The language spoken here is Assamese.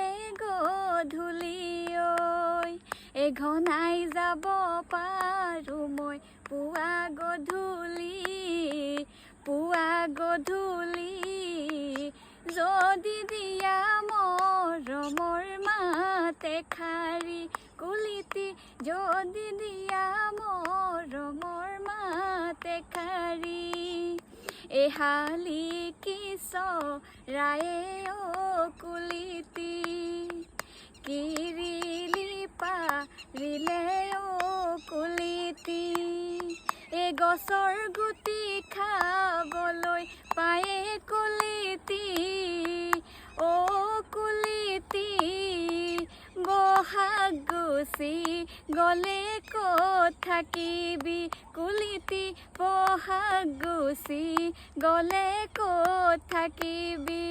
আহিলে গধূলি ঐ এঘনাই যাব পাৰোঁ মই পুৱা গধূলি যদি দিয়া মৰমৰ মাত এষাৰি কুলিতি যদি দিয়া মৰমৰ মাত এষাৰি এহালি কি চৰায়ে অ কুলিতি কিৰিলি পাৰিলে অ কুলিতি এ গছৰ গুটি খাবলৈ পায়ে কুলিতি অ কুলিতি বহাগ গুচি গ'লে ক'ত থাকিবি কুলিতি বহাগ গুচি গ'লে ক'ত থাকিবি।